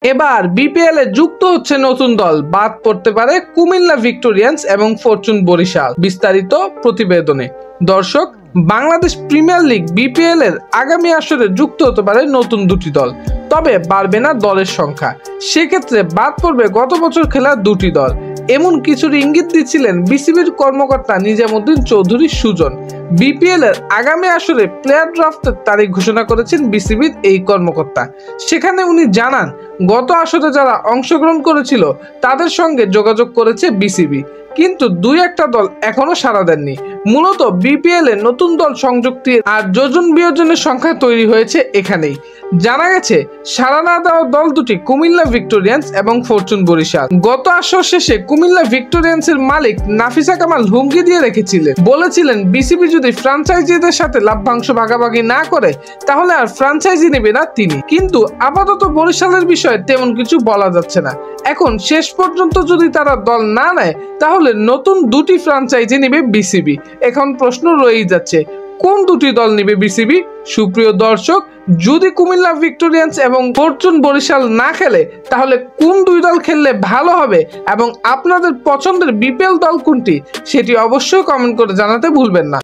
এবার বিপিএল এ যুক্ত হচ্ছে নতুন দল, বাদ পড়তে পারে কুমিল্লা ভিক্টোরিয়ান্স এবং ফরচুন বরিশাল। বিস্তারিত প্রতিবেদনে। দর্শক, বাংলাদেশ প্রিমিয়ার লিগ বিপিএল এর আগামী আসরে যুক্ত হতে পারে নতুন দুটি দল, তবে বাড়বে না দলের সংখ্যা। সেক্ষেত্রে বাদ পড়বে গত বছর খেলা দুটি দল, এমন কিছুর ইঙ্গিত দিচ্ছিলেন বিসিবির কর্মকর্তা নিজামুদ্দিন চৌধুরী সুজন। বিপিএল এর আগামী আসরে প্লেয়ার ড্রাফটের তারিখ ঘোষণা করেছেন বিসিবির এই কর্মকর্তা। সেখানে উনি জানান, গত আসরে যারা অংশগ্রহণ করেছিল তাদের সঙ্গে যোগাযোগ করেছে বিসিবি, কিন্তু দুই একটা দল এখনো সাড়া দেননি। মূলত বিপিএল এ নতুন দল সংযুক্তি আর যোজন বিয়োজনের সংখ্যা তৈরি হয়েছে এখানেই। জানা গেছে, সাড়া না দেওয়া দল দুটি কুমিল্লা ভিক্টোরিয়ান্স এবং ফরচুন বরিশাল। গত আসর শেষে কুমিল্লা ভিক্টোরিয়ান্সের মালিক নাফিসা কামাল হুমকি দিয়ে রেখেছিলেন, বলেছিলেন বিসিবি যদি ফ্র্যাঞ্চাইজিদের সাথে লাভ্যাংশ ভাগাভাগি না করে তাহলে আর ফ্র্যাঞ্চাইজি নেবে না তিনি। কিন্তু আপাতত বরিশালের বিষয়ে তেমন কিছু বলা যাচ্ছে না। এখন শেষ পর্যন্ত যদি তারা দল না নেয় তাহলে নতুন দুটি ফ্র্যাঞ্চাইজি নেবে বিসিবি। এখন প্রশ্ন রয়েই যাচ্ছে, কোন দুটি দল নেবে বিসিবি? সুপ্রিয় দর্শক, যদি কুমিল্লা ভিক্টোরিয়ান্স এবং ফরচুন বরিশাল না খেলে তাহলে কোন দুই দল খেললে ভালো হবে এবং আপনাদের পছন্দের বিপিএল দল কোনটি সেটি অবশ্যই কমেন্ট করে জানাতে ভুলবেন না।